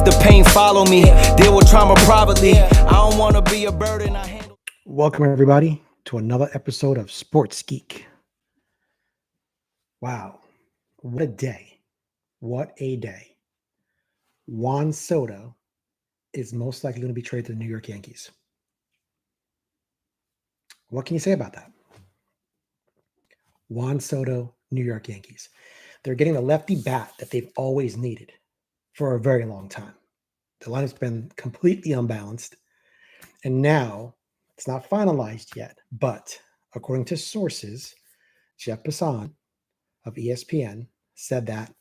the pain follow me. Deal with trauma privately. I don't want to be a burden. Welcome, everybody, to another episode of Sports Geek. Wow, what a day. What a day. Juan Soto is most likely going to be traded to the New York Yankees. What can you say about that? Juan Soto, New York Yankees. They're getting the lefty bat that they've always needed for a very long time. The lineup's been completely unbalanced, and now it's not finalized yet, but according to sources, Jeff Passan of ESPN said that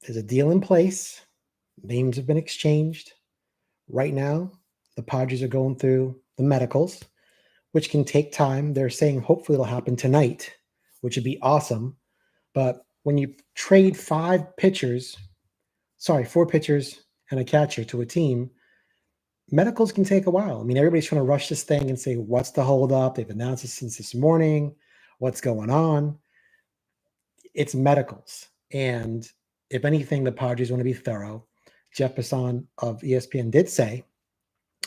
there's a deal in place. Names have been exchanged. Right now, the Padres are going through the medicals, which can take time. They're saying hopefully it'll happen tonight, which would be awesome. But when you trade four pitchers and a catcher to a team, medicals can take a while. I mean, everybody's trying to rush this thing and say, what's the holdup? They've announced it since this morning. What's going on? It's medicals. And if anything, the Padres want to be thorough. Jeff Passan of ESPN did say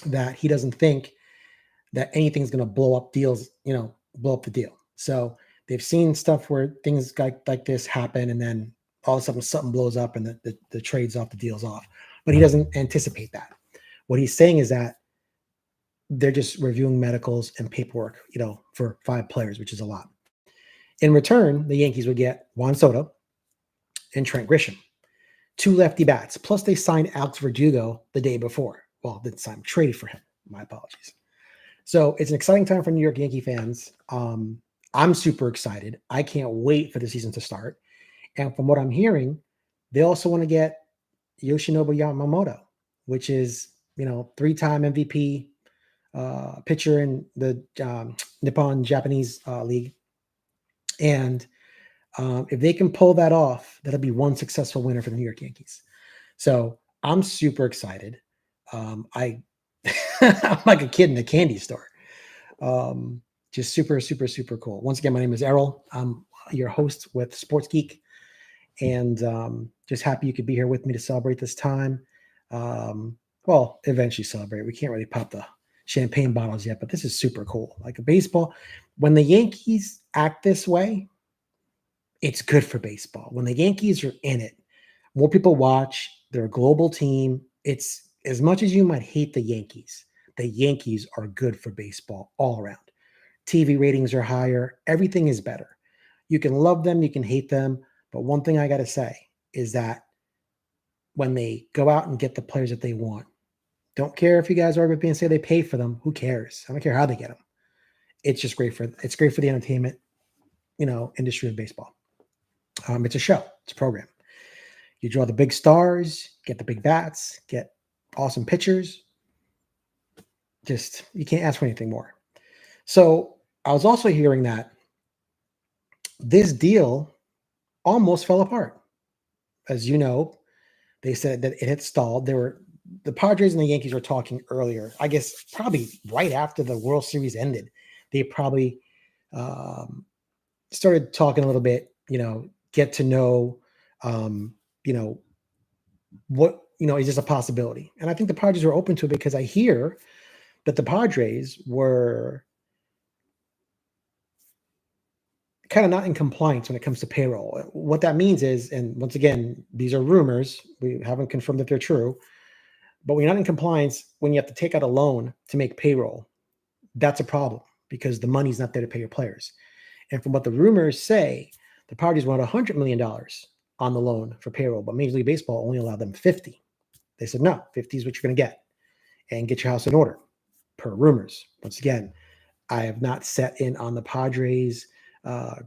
that he doesn't think that anything's going to blow up the deal. So they've seen stuff where things like this happen, and then all of a sudden something blows up and the trade's off, the deal's off. But he doesn't anticipate that. What he's saying is that they're just reviewing medicals and paperwork, for 5 players, which is a lot. In return, the Yankees would get Juan Soto and Trent Grisham, 2 lefty bats. Plus, they signed Alex Verdugo the day before. Well, didn't sign him, traded for him. My apologies. So it's an exciting time for New York Yankee fans. I'm super excited. I can't wait for the season to start. And from what I'm hearing, they also want to get Yoshinobu Yamamoto, which is, 3-time MVP pitcher in the Nippon Japanese League. And if they can pull that off, that'll be one successful winner for the New York Yankees. So I'm super excited. I'm like a kid in a candy store. Just super, super, super cool. Once again, my name is Errol. I'm your host with Sports Geek, and just happy you could be here with me to celebrate this time. Well, eventually celebrate. We can't really pop the champagne bottles yet, but this is super cool. Like a baseball, when the Yankees act this way, it's good for baseball. When the Yankees are in it, more people watch. They're a global team. It's as much as you might hate the Yankees are good for baseball all around. TV ratings are higher. Everything is better. You can love them, you can hate them. But one thing I got to say is that when they go out and get the players that they want, don't care if you guys are being say they pay for them. Who cares? I don't care how they get them. It's just great for the entertainment, industry of baseball. It's a show. It's a program. You draw the big stars, get the big bats, get awesome pitchers. Just, you can't ask for anything more. So I was also hearing that this deal almost fell apart. As you know, they said that it had stalled. The Padres and the Yankees were talking earlier, I guess probably right after the World Series ended. They probably started talking a little bit, get to know, what, is this a possibility? And I think the Padres were open to it because I hear that the Padres were kind of not in compliance when it comes to payroll. What that means is, and once again, these are rumors. We haven't confirmed that they're true. But when you're not in compliance, when you have to take out a loan to make payroll, that's a problem because the money's not there to pay your players. And from what the rumors say, the Padres wanted $100 million on the loan for payroll, but Major League Baseball only allowed them 50. They said, no, 50 is what you're going to get and get your house in order, per rumors. Once again, I have not set in on the Padres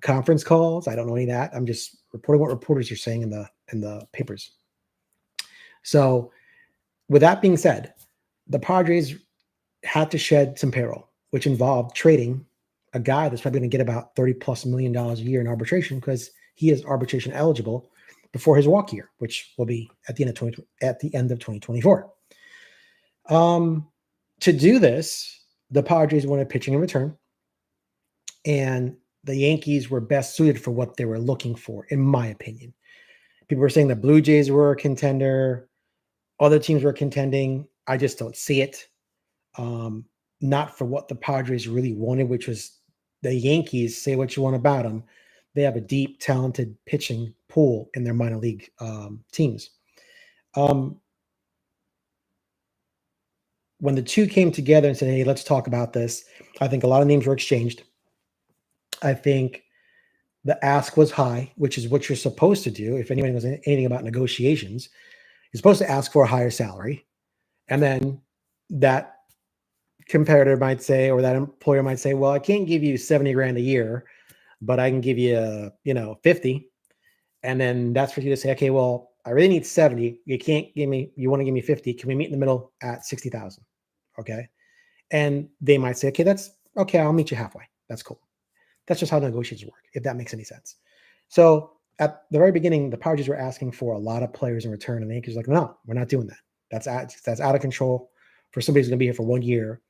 conference calls. I don't know any of that. I'm just reporting what reporters are saying in the papers. So with that being said, the Padres had to shed some payroll, which involved trading a guy that's probably going to get about $30+ million a year in arbitration because he is arbitration eligible before his walk year, which will be at the end of 2024. To do this, the Padres wanted pitching in return, and the Yankees were best suited for what they were looking for, in my opinion. People were saying the Blue Jays were a contender. Other teams were contending. I just don't see it. Not for what the Padres really wanted, which was the Yankees. Say what you want about them. They have a deep, talented pitching pool in their minor league teams. When the two came together and said, hey, let's talk about this, I think a lot of names were exchanged. I think the ask was high, which is what you're supposed to do. If anybody knows anything about negotiations, you're supposed to ask for a higher salary. And then that competitor might say, or that employer might say, well, I can't give you 70 grand a year, but I can give you, 50. And then that's for you to say, okay, well, I really need 70. You can't give me, you want to give me 50. Can we meet in the middle at 60,000? Okay. And they might say, okay, that's okay. I'll meet you halfway. That's cool. That's just how negotiations work, if that makes any sense. So at the very beginning, the Padres were asking for a lot of players in return, and the Yankees were like, no, we're not doing that. That's out of control for somebody who's going to be here for 1 year.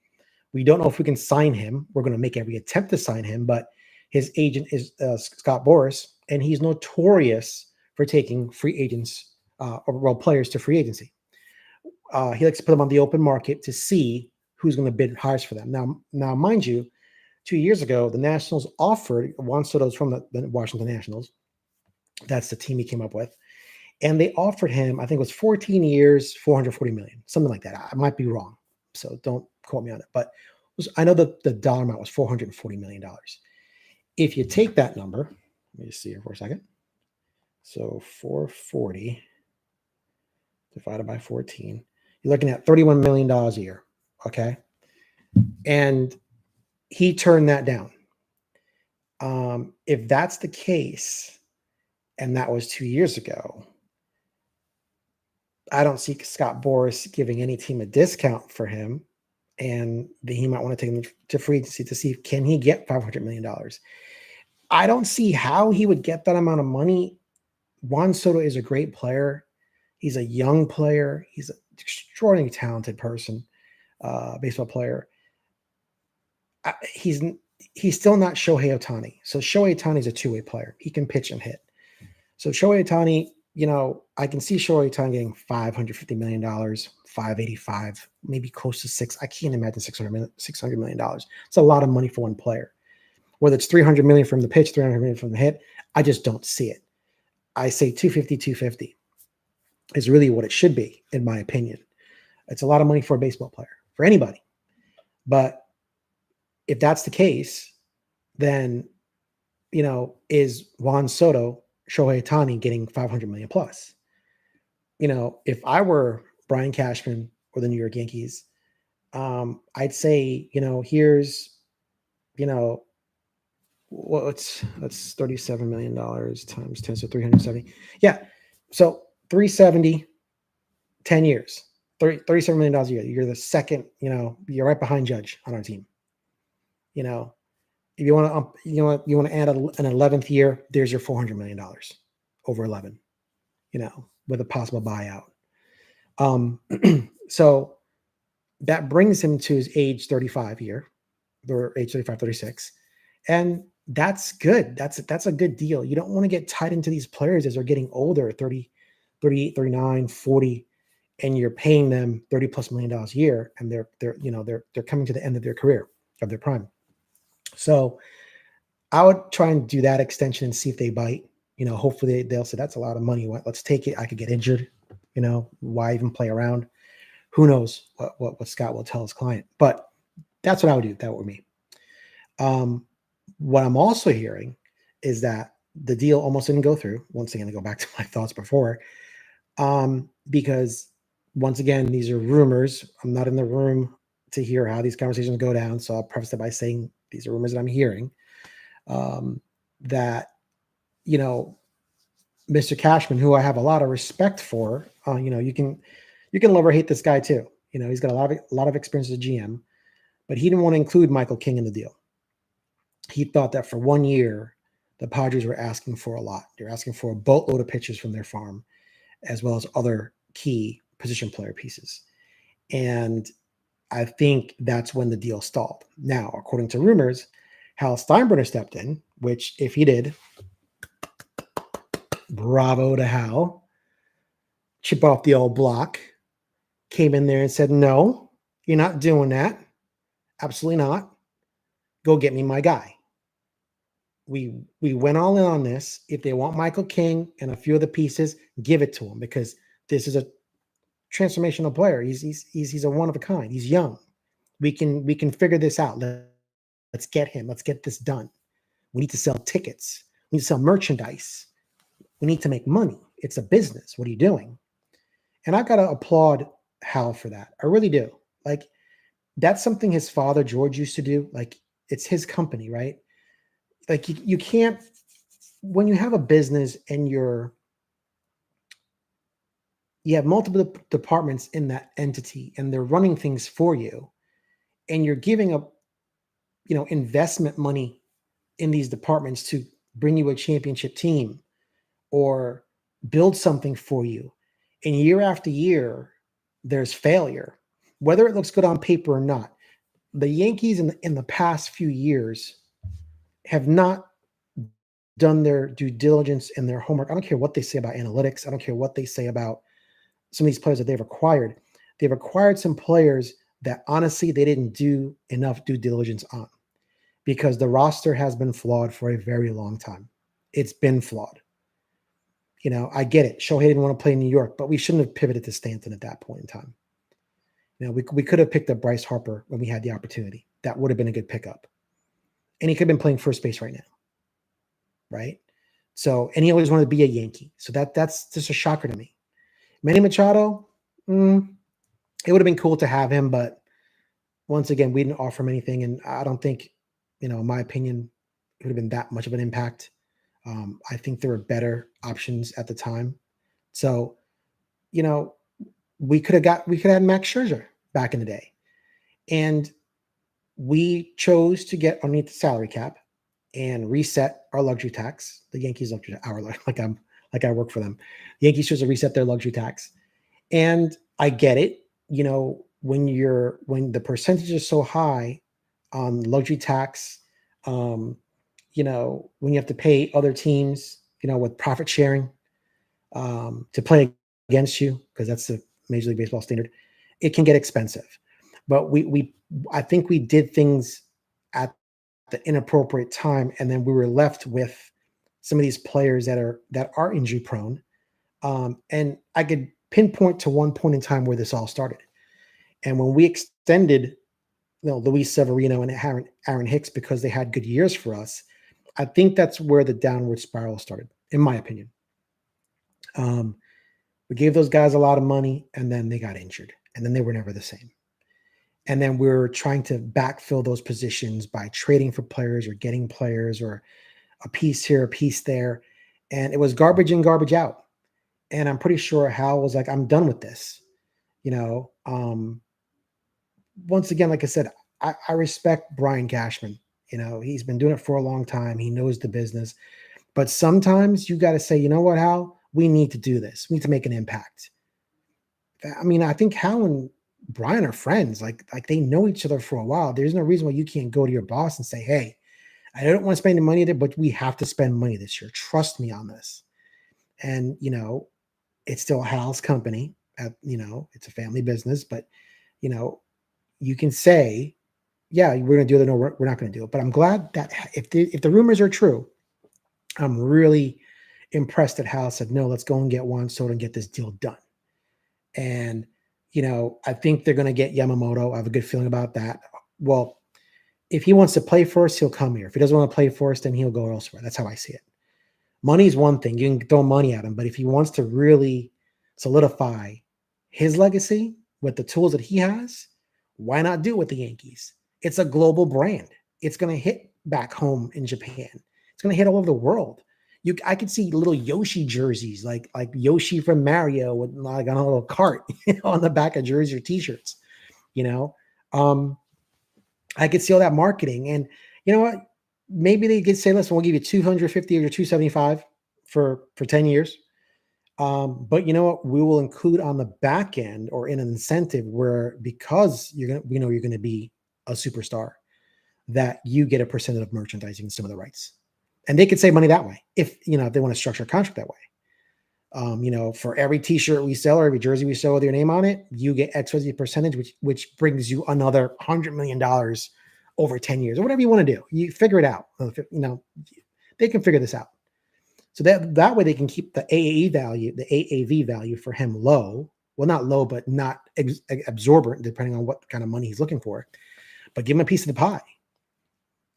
We don't know if we can sign him. We're going to make every attempt to sign him, but his agent is Scott Boras, and he's notorious for taking free agents or players to free agency. He likes to put them on the open market to see who's going to bid highest for them. Now, mind you, 2 years ago, the Nationals offered Juan Soto's from the Washington Nationals. That's the team he came up with. And they offered him, I think it was 14 years, $440 million, something like that. I might be wrong, so don't quote me on it. But I know that the dollar amount was $440 million. If you take that number, let me just see here for a second. So 440 divided by 14, you're looking at $31 million a year, okay? And he turned that down. If that's the case, and that was 2 years ago, I don't see Scott Boras giving any team a discount for him, and he might want to take him to free agency to see can he get $500 million. I don't see how he would get that amount of money. Juan Soto is a great player. He's a young player. He's an extraordinarily talented person, baseball player. He's still not Shohei Ohtani. So Shohei Ohtani is a two-way player. He can pitch and hit. So Shohei Ohtani, I can see Shohei Ohtani getting $550 million, $585, maybe close to $6. I can't imagine $600 million. It's a lot of money for one player. Whether it's $300 million from the pitch, $300 million from the hit, I just don't see it. I say 250 is really what it should be, in my opinion. It's a lot of money for a baseball player, for anybody. But if that's the case, then, is Juan Soto, Shohei Ohtani getting $500 million plus? If I were Brian Cashman or the New York Yankees, I'd say, here's, that's $37 million times 10, so 370. Yeah. So 370, 10 years, $37 million a year. You're the second, you're right behind Judge on our team. If you want to, you want to add an 11th year, there's your $400 million over 11, with a possible buyout. So that brings him to his age 35 year, or age 35, 36. And that's good. That's a good deal. You don't want to get tied into these players as they're getting older, 30, 38, 39, 40, and you're paying them $30+ million a year, and they're coming to the end of their career, of their prime. So I would try and do that extension and see if they bite. Hopefully they'll say that's a lot of money. Let's take it. I could get injured. Why even play around? Who knows what Scott will tell his client? But that's what I would do. That would be me. What I'm also hearing is that the deal almost didn't go through. Once again, to go back to my thoughts before, because once again, these are rumors. I'm not in the room to hear how these conversations go down. So I'll preface it by saying these are rumors that I'm hearing, that, Mr. Cashman, who I have a lot of respect for, you can love or hate this guy too. He's got a lot of experience as a GM, but he didn't want to include Michael King in the deal. He thought that for 1 year, the Padres were asking for a lot. They're asking for a boatload of pitchers from their farm, as well as other key position player pieces. And I think that's when the deal stalled. Now, according to rumors, Hal Steinbrenner stepped in, which if he did, bravo to Hal. Chip off the old block. came in there and said, no, you're not doing that. Absolutely not. Go get me my guy. We went all in on this. If they want Michael King and a few of the pieces, give it to him, because this is a transformational player. He's a one of a kind. He's young. We can figure this out. Let's get him. Let's get this done. We need to sell tickets. We need to sell merchandise. We need to make money. It's a business. What are you doing? And I got to applaud Hal for that. I really do. Like, that's something his father, George, used to do. Like, it's his company, right? Like, you can't, when you have a business and you have multiple departments in that entity and they're running things for you, and you're giving up, investment money in these departments to bring you a championship team or build something for you, and year after year there's failure, whether it looks good on paper or not. The Yankees in the past few years have not done their due diligence and their homework. I don't care what they say about analytics. I don't care what they say about some of these players that they've acquired. They've acquired some players that honestly they didn't do enough due diligence on, because the roster has been flawed for a very long time. It's been flawed. I get it. Shohei didn't want to play in New York, but we shouldn't have pivoted to Stanton at that point in time. We could have picked up Bryce Harper when we had the opportunity. That would have been a good pickup. And he could have been playing first base right now. Right? So, and he always wanted to be a Yankee. So that's just a shocker to me. Manny Machado, it would have been cool to have him, but once again, we didn't offer him anything. And I don't think, in my opinion, it would have been that much of an impact. I think there were better options at the time. So, we could have had Max Scherzer back in the day. And we chose to get underneath the salary cap and reset our luxury tax. The Yankees luxury, like I work for them. The Yankees chose to reset their luxury tax. And I get it. When the percentage is so high on luxury tax, when you have to pay other teams, with profit sharing, to play against you, because that's the Major League Baseball standard, it can get expensive. But I think we did things at the inappropriate time, and then we were left with some of these players that are injury prone. And I could pinpoint to one point in time where this all started. And when we extended, Luis Severino and Aaron Hicks because they had good years for us, I think that's where the downward spiral started, in my opinion. We gave those guys a lot of money, and then they got injured, and then they were never the same. And then we're trying to backfill those positions by trading for players or getting players or a piece here, a piece there. And it was garbage in, garbage out. And I'm pretty sure Hal was like, I'm done with this. Once again, like I said, I respect Brian Cashman. He's been doing it for a long time. He knows the business. But sometimes you got to say, you know what, Hal? We need to do this. We need to make an impact. I mean, I think Hal and Brian are friends. Like they know each other for a while. There's no reason why you can't go to your boss and say, hey, I don't want to spend the money there, but we have to spend money this year. Trust me on this. And, it's still Hal's company. It's a family business, but, you can say, yeah, we're going to do it. No, we're not going to do it. But I'm glad that if the rumors are true, I'm really impressed that Hal said, no, let's go and get Juan Soto and get this deal done. And, I think they're going to get Yamamoto. I have a good feeling about that. Well, if he wants to play for us, he'll come here. If he doesn't want to play for us, then he'll go elsewhere. That's how I see it. Money is one thing. You can throw money at him, but if he wants to really solidify his legacy with the tools that he has, why not do it with the Yankees? It's a global brand. It's going to hit back home in Japan. It's going to hit all over the world. I could see little Yoshi jerseys, like Yoshi from Mario, with like on a little cart, on the back of jersey or T-shirts. I could see all that marketing, and you know what? Maybe they could say, "Listen, we'll give you 250 or 275 for 10 years." But you know what? We will include on the back end or in an incentive where, because you're going to be a superstar, that you get a percentage of merchandising and some of the rights. And they could save money that way if they want to structure a contract that way. For every t-shirt we sell or every jersey we sell with your name on it, you get XYZ percentage, which brings you another $100 million over 10 years or whatever you want to do. You figure it out. They can figure this out. So that way they can keep the AAV value for him low. Well, not low, but not absorbent, depending on what kind of money he's looking for. But give him a piece of the pie.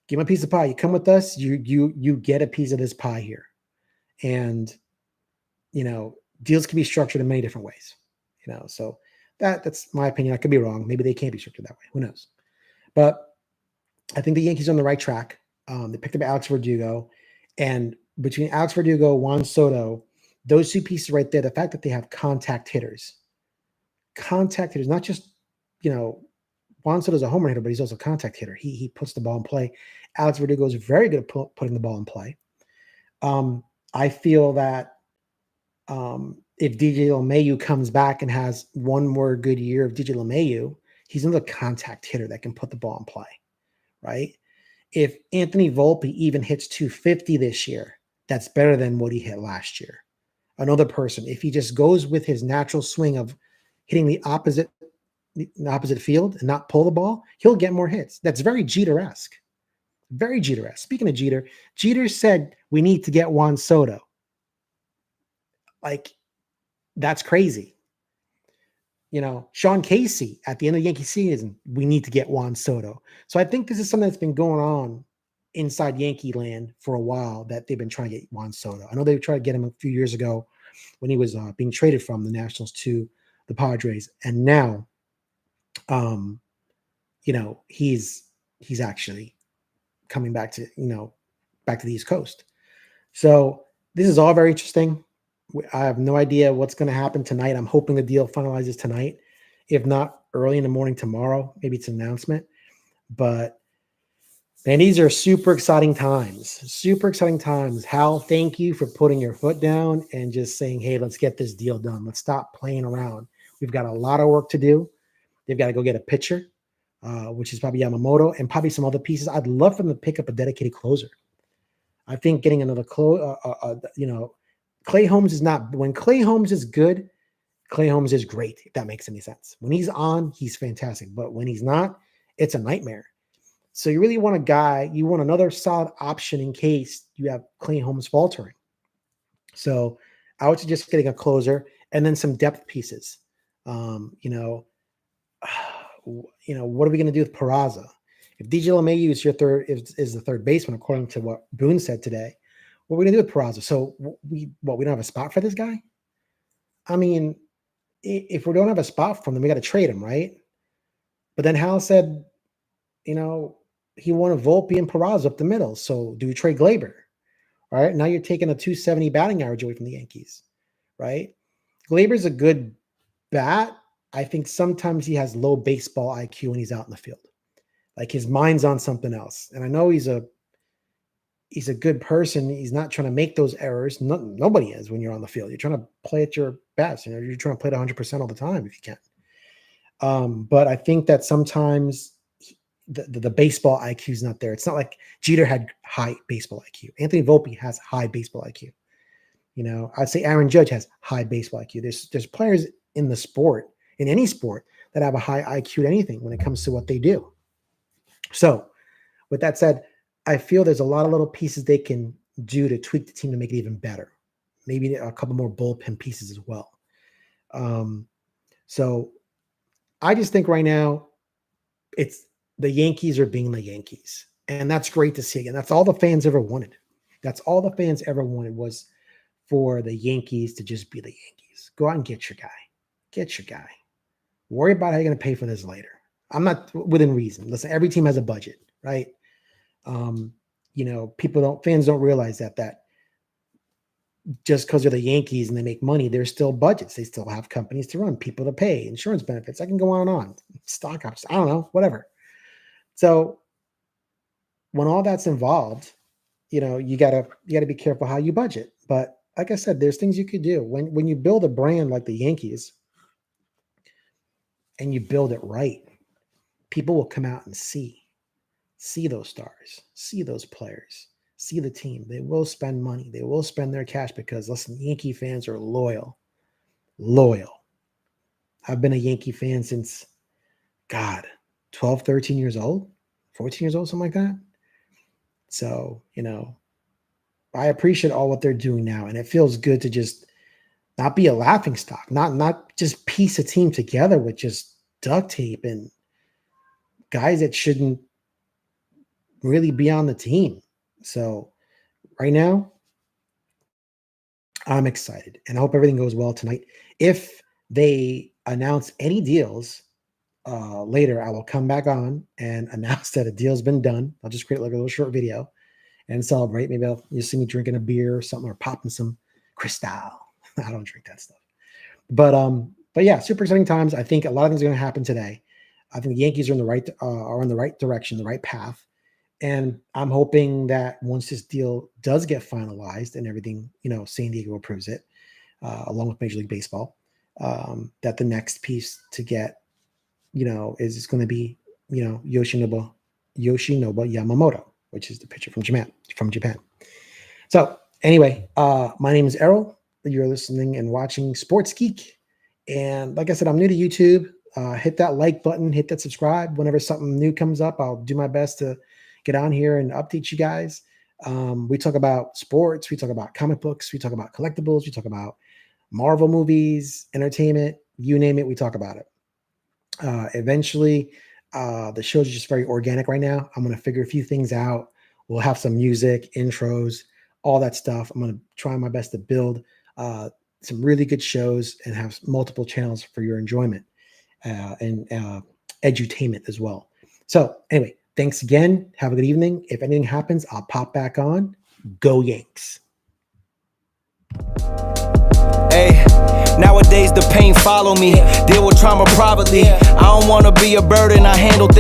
Give him a piece of pie. You come with us, you get a piece of this pie here. And deals can be structured in many different ways. So that's my opinion. I could be wrong. Maybe they can't be structured that way. Who knows? But I think the Yankees are on the right track. They picked up Alex Verdugo, and between Alex Verdugo, Juan Soto, those two pieces right there, the fact that they have contact hitters, not just, Juan Soto is a home run hitter, but he's also a contact hitter. He puts the ball in play. Alex Verdugo is very good at putting the ball in play. I feel that if DJ LeMahieu comes back and has one more good year of DJ LeMahieu, he's another contact hitter that can put the ball in play, right? If Anthony Volpe even hits 250 this year, that's better than what he hit last year. Another person, if he just goes with his natural swing of hitting the opposite field and not pull the ball, he'll get more hits. That's very Jeter-esque. Very Jeter-esque. Speaking of Jeter, Jeter said we need to get Juan Soto. Like, that's crazy. Sean Casey at the end of the Yankee season, we need to get Juan Soto. So I think this is something that's been going on inside Yankee land for a while, that they've been trying to get Juan Soto. I know they tried to get him a few years ago when he was being traded from the Nationals to the Padres. And now, he's actually coming back to the East Coast. So this is all very interesting. I have no idea what's going to happen tonight. I'm hoping the deal finalizes tonight. If not, early in the morning tomorrow, maybe it's an announcement. But, man, these are super exciting times. Super exciting times. Hal, thank you for putting your foot down and just saying, hey, let's get this deal done. Let's stop playing around. We've got a lot of work to do. They've got to go get a pitcher, which is probably Yamamoto, and probably some other pieces. I'd love for them to pick up a dedicated closer. I think getting another Clay Holmes is not – when Clay Holmes is good, Clay Holmes is great, if that makes any sense. When he's on, he's fantastic. But when he's not, it's a nightmare. So you really want a guy – you want another solid option in case you have Clay Holmes faltering. So I would suggest getting a closer and then some depth pieces. What are we going to do with Peraza? If DJ LeMahieu is the third baseman, according to what Boone said today, what are we going to do with Peraza? So we don't have a spot for this guy? I mean, if we don't have a spot for him, then we got to trade him, right? But then Hal said, he wanted Volpe and Peraza up the middle. So do we trade Glaber? All right, now you're taking a 270 batting average away from the Yankees, right? Glaber's a good bat. I think sometimes he has low baseball IQ when he's out in the field. Like, his mind's on something else. And I know he's a good person. He's not trying to make those errors. Nobody is when you're on the field. You're trying to play at your best. You're trying to play at 100% all the time if you can. But I think that sometimes the baseball IQ is not there. It's not like Jeter had high baseball IQ. Anthony Volpe has high baseball IQ. I'd say Aaron Judge has high baseball IQ. There's players in the sport, in any sport, that have a high IQ to anything when it comes to what they do. So with that said, I feel there's a lot of little pieces they can do to tweak the team to make it even better. Maybe a couple more bullpen pieces as well. So I just think right now it's the Yankees are being the Yankees. And that's great to see again. That's all the fans ever wanted. That's all the fans ever wanted, was for the Yankees to just be the Yankees. Go out and get your guy. Get your guy. Worry about how you're going to pay for this later. I'm not within reason. Listen, every team has a budget, right? Fans don't realize that just because they're the Yankees and they make money, there's still budgets. They still have companies to run, people to pay, insurance benefits. I can go on and on. Stock options. I don't know, whatever. So when all that's involved, you gotta be careful how you budget. But like I said, there's things you could do when you build a brand like the Yankees and you build it right. People will come out and see those stars, see those players, see the team. They will spend money. They will spend their cash because, listen, Yankee fans are loyal. Loyal. I've been a Yankee fan since, God, 12, 13 years old, 14 years old, something like that. So, I appreciate all what they're doing now. And it feels good to just not be a laughing stock, not just piece a team together with just duct tape and guys that shouldn't really be on the team. So right now, I'm excited and I hope everything goes well tonight. If they announce any deals later, I will come back on and announce that a deal's been done. I'll just create like a little short video and celebrate. Maybe you'll see me drinking a beer or something or popping some Cristal. I don't drink that stuff. But yeah, super exciting times. I think a lot of things are going to happen today. I think the Yankees are in the right direction, the right path. And I'm hoping that once this deal does get finalized and everything, San Diego approves it, along with Major League Baseball, that the next piece to get, is going to be, Yoshinobu Yamamoto, which is the pitcher from Japan. So anyway, my name is Errol. You're listening and watching Sports Geek. And like I said, I'm new to YouTube. Hit that like button, hit that subscribe. Whenever something new comes up, I'll do my best to get on here and update you guys. We talk about sports. We talk about comic books. We talk about collectibles. We talk about Marvel movies, entertainment, you name it. We talk about it. Eventually, the show's just very organic right now. I'm going to figure a few things out. We'll have some music, intros, all that stuff. I'm going to try my best to build some really good shows and have multiple channels for your enjoyment and edutainment as well. So anyway, thanks again. Have a good evening. If anything happens, I'll pop back on. Go Yanks. Hey, nowadays the pain follow me. Deal with trauma privately. I don't wanna be a burden. I handle things